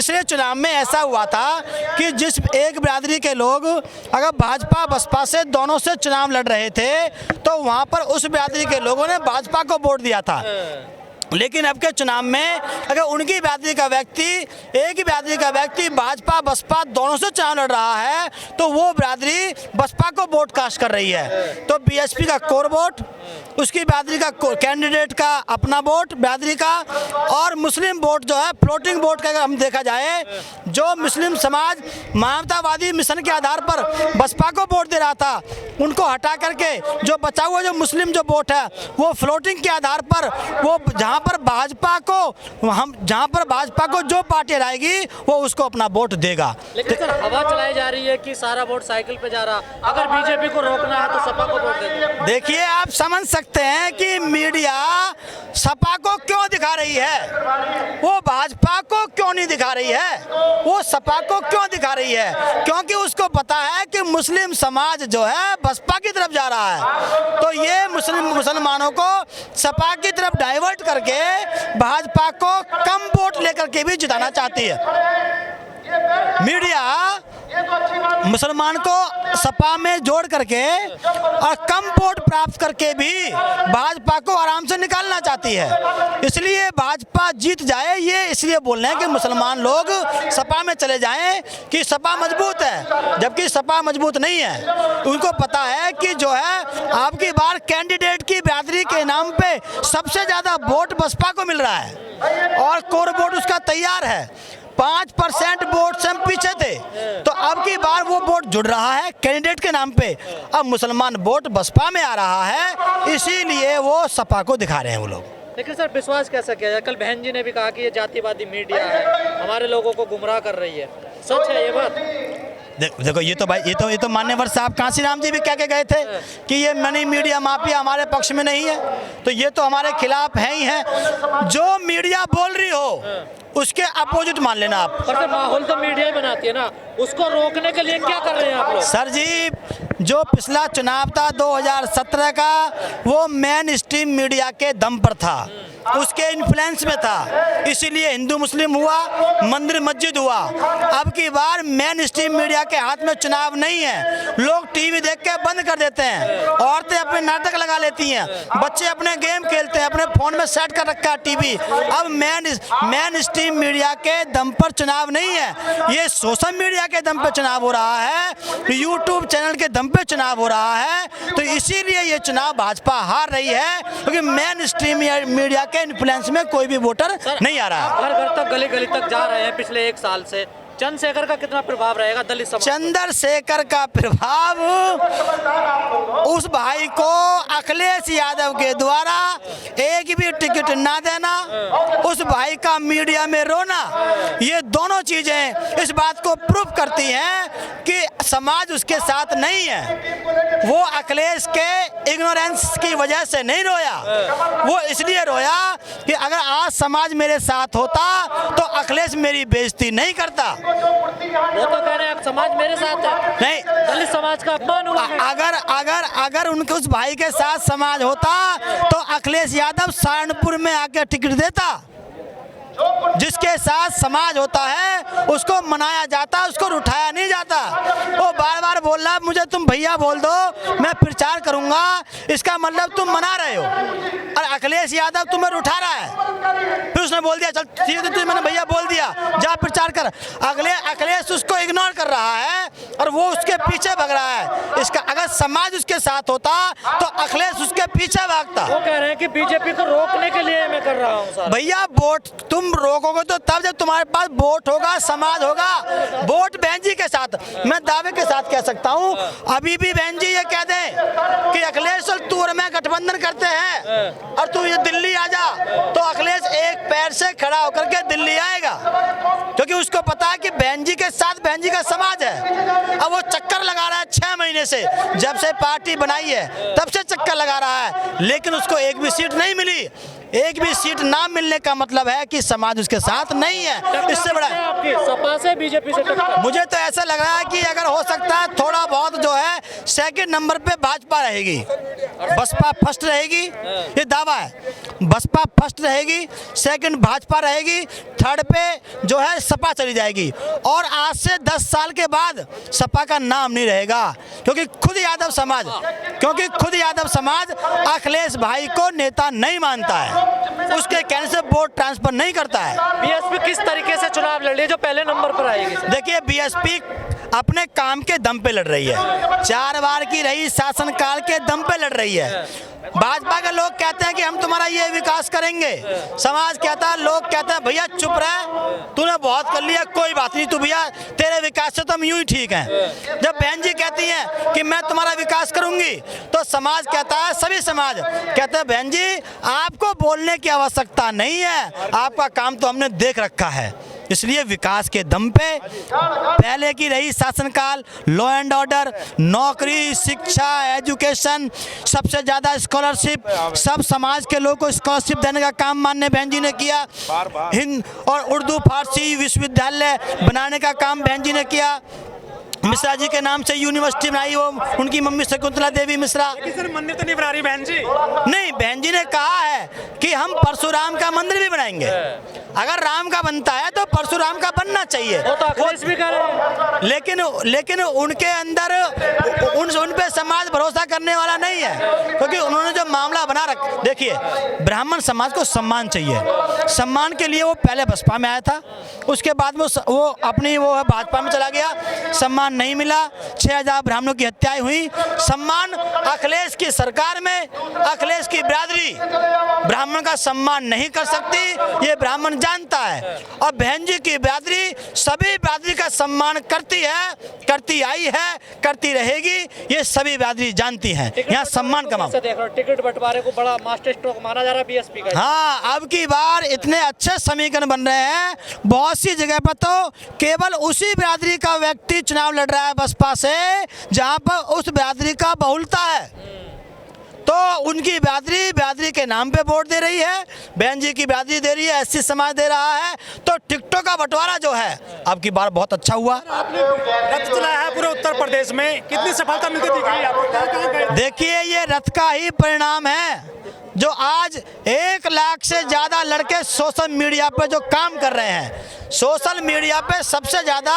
पिछले चुनाव में ऐसा हुआ था कि जिस एक बिरादरी के लोग अगर भाजपा बसपा से दोनों से चुनाव लड़ रहे थे तो वहाँ पर उस बिरादरी के लोगों ने भाजपा को वोट दिया था। लेकिन अब के चुनाव में अगर उनकी बिरादरी का व्यक्ति, एक ही बिरादरी का व्यक्ति भाजपा बसपा दोनों से चुनाव लड़ रहा है तो वो बिरादरी बसपा को वोट कास्ट कर रही है। तो बीएसपी का कोर वोट, उसकी बिरादरी का कैंडिडेट का अपना वोट बिरादरी का, और मुस्लिम वोट जो है फ्लोटिंग वोट का अगर हम देखा जाए, जो मुस्लिम समाज मानवतावादी मिशन के आधार पर बसपा को वोट दे रहा था उनको हटा करके जो बचा हुआ जो मुस्लिम जो वोट है वो फ्लोटिंग के आधार पर, वो जहाँ पर भाजपा को जो पार्टी हराएगी वो उसको अपना वोट देगा। लेकिन सर हवा चलाई जा रही है कि सारा वोट साइकिल पे जा रहा, अगर बीजेपी को रोकना है तो सपा को वोट देना। देखिए आप समझ सकते हैं कि मीडिया सपा को क्यों दिखा रही है, वो भाजपा को क्यों नहीं दिखा रही है, वो सपा को क्यों दिखा रही है, क्योंकि उसको पता है कि मुस्लिम समाज जो है बसपा की तरफ जा रहा है। तो ये मुसलमानों को सपा की तरफ डाइवर्ट करके भाजपा को कम वोट लेकर के भी जिताना चाहती है। मीडिया मुसलमान को सपा में जोड़ करके और कम वोट प्राप्त करके भी भाजपा को आराम से निकालना चाहती है। इसलिए भाजपा जीत जाए ये इसलिए बोल रहे हैं कि मुसलमान लोग सपा में चले जाएं कि सपा मजबूत है, जबकि सपा मजबूत नहीं है। उनको पता है कि जो है आपकी बार कैंडिडेट की बिरादरी के नाम पे सबसे ज़्यादा वोट बसपा को मिल रहा है और कोर वोट उसका तैयार है। 5% वोट से हम पीछे थे, तो अब की बार वो वोट जुड़ रहा है कैंडिडेट के नाम पे। अब मुसलमान वोट बसपा में आ रहा है, इसीलिए वो सपा को दिखा रहे हैं वो लोग। लेकिन सर विश्वास कैसा किया जाए? कल बहन जी ने भी कहा कि ये जातिवादी मीडिया है, हमारे लोगों को गुमराह कर रही है। सच है ये बात? देखो ये तो भाई ये तो मान्यवर साहब कांसीराम जी भी कह के गए थे कि ये मनी मीडिया माफिया हमारे पक्ष में नहीं है, तो ये तो हमारे खिलाफ है ही है। जो मीडिया बोल रही हो उसके अपोजिट मान लेना आप। पर सर माहौल तो मीडिया ही बनाती है ना, उसको रोकने के लिए क्या कर रहे हैं आप लोग? सर जी जो पिछला चुनाव था 2017 का वो मेन स्ट्रीम मीडिया के दम पर था, उसके इन्फ्लुएंस में था, इसीलिए हिंदू मुस्लिम हुआ, मंदिर मस्जिद हुआ। अब की बार मेन स्ट्रीम मीडिया के हाथ में चुनाव नहीं है, लोग टीवी देख के बंद कर देते हैं, औरतें अपने नाटक लगा लेती हैं, बच्चे अपने गेम खेलते हैं, अपने फोन में सेट कर रखा है टीवी। अब मेन स्ट्रीम मीडिया के दम पर चुनाव नहीं है, ये सोशल मीडिया के दम पर चुनाव हो रहा है, यूट्यूब चैनल के दम पे चुनाव हो रहा है। तो इसीलिए ये चुनाव भाजपा हार रही है, क्योंकि मेन स्ट्रीम मीडिया के इन्फ्लुएंस में कोई भी वोटर नहीं आ रहा है। घर घर तक गली गली तक जा रहे हैं पिछले 1 साल से। चंद्रशेखर का कितना प्रभाव रहेगा दलित समाज? चंद्रशेखर का प्रभाव उस भाई को अखिलेश यादव के द्वारा एक भी टिकट ना देना, उस भाई का मीडिया में रोना, ये दोनों चीजें इस बात को प्रूफ करती हैं कि समाज उसके साथ नहीं है। वो अखिलेश के इग्नोरेंस की वजह से नहीं रोया, वो इसलिए रोया कि अगर आज समाज मेरे साथ होता तो अखिलेश मेरी बेइज्जती नहीं करता। वो तो कह रहे हैं समाज मेरे साथ है, नहीं दलित समाज का अपमान हुआ। अगर उनके उस भाई के साथ समाज होता तो अखिलेश यादव सहारनपुर में आके टिकट देता। जिसके साथ समाज होता है उसको मनाया जाता, उसको उठाया नहीं जाता। वो बार बार बोल रहा मुझे तुम भैया बोल दो मैं प्रचार करूंगा, इसका मतलब तुम मना रहे हो, और अखिलेश यादव तुम्हें उठा रहा है। फिर उसने बोल दिया चल ठीक है तुझे मैंने भैया बोल दिया जा प्रचार कर। अखिलेश उसको इग्नोर कर रहा है और वो उसके पीछे भाग रहा है। इसका अगर समाज उसके साथ होता तो अखिलेश उसके पीछे भागता। वो कह रहे हैं कि बीजेपी को रोकने के लिए मैं कर रहा हूँ। भैया वोट तुम रोकोगे तो तब जब तुम्हारे पास वोट होगा, समाज होगा। वोट बहन जी के साथ मैं दावे के साथ कह सकता हूँ, अभी भी बहन जी ये कह दें कि अखिलेश तू और मैं गठबंधन करते हैं और तू ये दिल्ली आ जा, तो अखिलेश एक पैर से खड़ा होकर के दिल्ली आएगा, क्योंकि उसको पता है कि बहन जी के साथ बहन जी का समाज है। अब वो चक्कर चक्कर लगा रहा है 6 महीने से, जब से पार्टी बनाई है तब से चक्कर लगा रहा है, लेकिन उसको एक भी सीट नहीं मिली। एक भी सीट ना मिलने का मतलब है कि समाज उसके साथ नहीं है। इससे बड़ा आपकी सपा से बीजेपी से टक्कर। मुझे तो ऐसा लग रहा है कि अगर हो सकता है थोड़ा बहुत जो है सेकंड नंबर पे भाजपा रहेगी, बसपा फर्स्ट रहेगी, ये दावा है। बसपा फर्स्ट रहेगी, सेकंड भाजपा रहेगी, थर्ड पे जो है सपा चली जाएगी। और आज से 10 साल के बाद सपा का नाम नहीं रहेगा, क्योंकि खुद यादव समाज अखिलेश भाई को नेता नहीं मानता है, उसके कहने से वोट ट्रांसफर नहीं करता है। बीएसपी किस तरीके से चुनाव लड़ रही है जो पहले नंबर पर आएगी? देखिए, बीएसपी अपने काम के दम पे लड़ रही है, 4 बार की रही शासनकाल के दम पे लड़ रही है। भाजपा के लोग कहते हैं कि हम तुम्हारा ये विकास करेंगे, समाज कहता है, लोग कहते हैं भैया चुप रह, तूने बहुत कर लिया, कोई बात नहीं, तू भैया तेरे विकास से तो हम यूं ही ठीक हैं। जब बहन जी कहती हैं कि मैं तुम्हारा विकास करूंगी, तो समाज कहता है, सभी समाज कहते हैं बहन जी आपको बोलने की आवश्यकता नहीं है, आपका काम तो हमने देख रखा है। इसलिए विकास के दम पे पहले की रही शासनकाल, लॉ एंड ऑर्डर, नौकरी, शिक्षा, एजुकेशन, सबसे ज़्यादा स्कॉलरशिप, सब समाज के लोगों को स्कॉलरशिप देने का काम माननीय बहन जी ने किया। हिंद और उर्दू फारसी विश्वविद्यालय बनाने का काम बहन जी ने किया। मिश्रा जी के नाम से यूनिवर्सिटी बनाई, वो उनकी मम्मी शकुंतला देवी मिश्रा। सर मंदिर तो नहीं बना रही बहन जी? नहीं, बहन जी ने कहा है कि हम परशुराम का मंदिर भी बनाएंगे। अगर राम का बनता है तो परशुराम का बनना चाहिए, वो तो अखिलेश भी कर रहे हैं। लेकिन उनके अंदर उन पे समाज भरोसा करने वाला नहीं है, क्योंकि उन्होंने जो मामला बना देखिए, ब्राह्मण समाज को सम्मान चाहिए, सम्मान के लिए वो पहले बसपा में आया था, उसके बाद वो अपनी भाजपा में चला गया, सम्मान नहीं मिला, 6000 ब्राह्मणों की हत्याएं हुई। सम्मान अखिलेश की सरकार में अखिलेश की बिरादरी ब्राह्मण का सम्मान नहीं कर सकती, ये ब्राह्मण जानता है। और बहन जी की बिरादरी सभी बिरादरी का सम्मान करती है, करती आई है, करती रहेगी, ये सभी बिरादरी जानती हैं। यहाँ सम्मान का मामला, टिकट बंटवारे को बड़ा मास्टर स्ट्रोक माना जा रहा है बीएसपी का। हाँ, अब की बार इतने अच्छे समीकरण बन रहे हैं, बहुत सी जगह पर तो केवल उसी बिरादरी का व्यक्ति चुनाव लड़ रहा है बसपा से जहां पर उस बिरादरी का बहुलता है, तो उनकी बिरादरी के नाम पे वोट दे रही है। बहन जी की बिरादरी दे रही है, एससी समाज दे रहा है, तो टिकटों का बंटवारा जो है अब की बार बहुत अच्छा हुआ। रथ चलाया है पूरे उत्तर प्रदेश में, कितनी सफलता मिलती दिख रही है आपको? देखिए, ये रथ का ही परिणाम है जो आज 1 लाख से ज़्यादा लड़के सोशल मीडिया पे जो काम कर रहे हैं। सोशल मीडिया पे सबसे ज़्यादा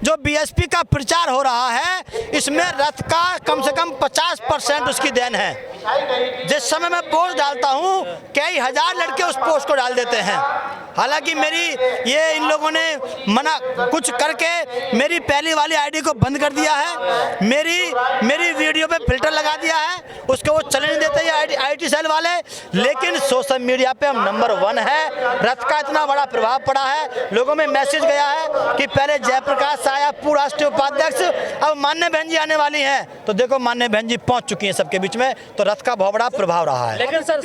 जो बीएसपी का प्रचार हो रहा है, इसमें रथ का कम से कम 50% उसकी देन है। जिस समय मैं पोस्ट डालता हूँ, कई हजार लड़के उस पोस्ट को डाल देते हैं। हालांकि इन लोगों ने मना कुछ करके मेरी पहली वाली आईडी को बंद कर दिया है, मेरी वीडियो पे फिल्टर लगा दिया है, उसको वो चलने नहीं देते हैं आईटी सेल वाले। लेकिन सोशल मीडिया पे हम नंबर 1 है। रथ का इतना बड़ा प्रभाव पड़ा है, लोगों में मैसेज गया है कि पहले जयप्रकाश आया, पूर्व राष्ट्रीय उपाध्यक्ष, अब माननीय बहन जी आने वाली हैं, तो देखो माननीय बहन जी पहुंच चुकी हैं सबके बीच में, तो रथ का बहुत बड़ा प्रभाव रहा है। लेकिन सर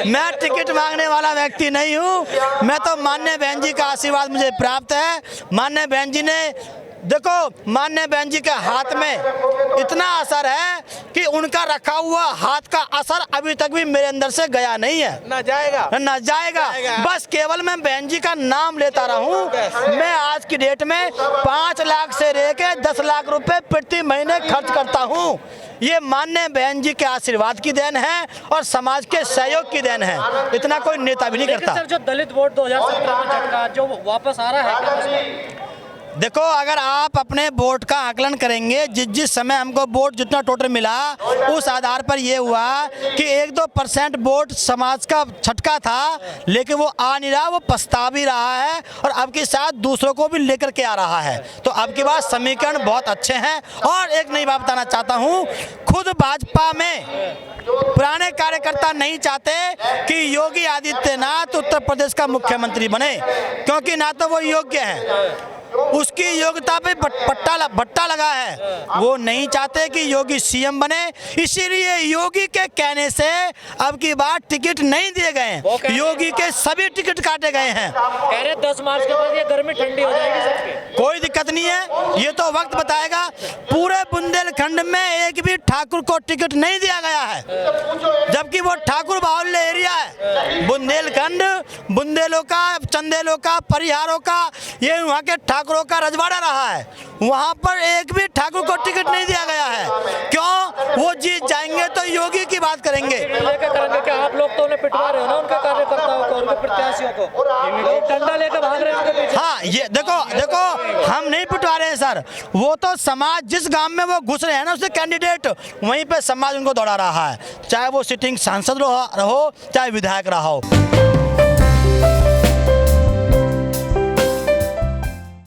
मैं टिकट मांगने वाला व्यक्ति नहीं हूं, मैं तो माननीय बहन जी का आशीर्वाद मुझे प्राप्त है। माननीय बहन जी ने देखो, माननीय बहन जी के हाथ में इतना असर है कि उनका रखा हुआ हाथ का असर अभी तक भी मेरे अंदर से गया नहीं है, ना जाएगा। बस केवल मैं बहन जी का नाम लेता रहूं। मैं आज की डेट में 5 लाख से लेकर 10 लाख रुपए प्रति महीने खर्च करता हूं। ये माननीय बहन जी के आशीर्वाद की देन है और समाज के सहयोग की देन है, इतना कोई नेता भी नहीं करता। सर, जो दलित वोट 2017 में झटका जो वापस आ रहा है, देखो, अगर आप अपने वोट का आकलन करेंगे, जिस समय हमको वोट जितना टोटल मिला, उस आधार पर यह हुआ कि 1-2% वोट समाज का छटका था, लेकिन वो आ नहीं रहा, वो पछता भी रहा है और अब के साथ दूसरों को भी लेकर के आ रहा है। तो अब की बार समीकरण बहुत अच्छे हैं। और एक नई बात बताना चाहता हूँ, खुद भाजपा में पुराने कार्यकर्ता नहीं चाहते कि योगी आदित्यनाथ उत्तर प्रदेश का मुख्यमंत्री बने, क्योंकि ना तो वो योग्य है, उसकी योग्यता पे भट्टा लगा है। वो नहीं चाहते कि योगी सीएम बने, इसीलिए योगी के कहने से अब की बार टिकट नहीं दिए गए। योगी के सभी टिकट काटे गए हैं। कह रहे 10 मार्च के बाद ये गर्मी ठंडी हो जाएगी सबकी। कोई दिक्कत नहीं है, ये तो वक्त बताएगा। पूरे बुंदेलखंड में एक भी ठाकुर को टिकट नहीं दिया गया है, जबकि वो ठाकुर बाहुल्य एरिया है। बुंदेलखंड बुंदेलों का, चंदेलों का, परिहारों का, ये वहाँ के ठाकुरों का रजवाड़ा रहा है। वहाँ पर एक भी ठाकुर को टिकट नहीं दिया गया है। क्यों? वो जीत जाएंगे तो योगी की बात करेंगे। लेकर करेंगे क्या आप लोग? तो उन्हें पिटवा रहे हो ना, उनके कार्यकर्ताओं को, उनके प्रत्याशियों को, लोग डंडा लेकर भाग रहे हैं उनके पीछे। हाँ, ये देखो हम नहीं पिटवा रहे हैं सर। वो तो समाज जिस गांव में वो घुस रहे हैं ना, उससे कैंडिडेट वहीं पे समाज उनको दौड़ा रहा है, चाहे वो सिटिंग सांसद रहो चाहे विधायक रहा हो।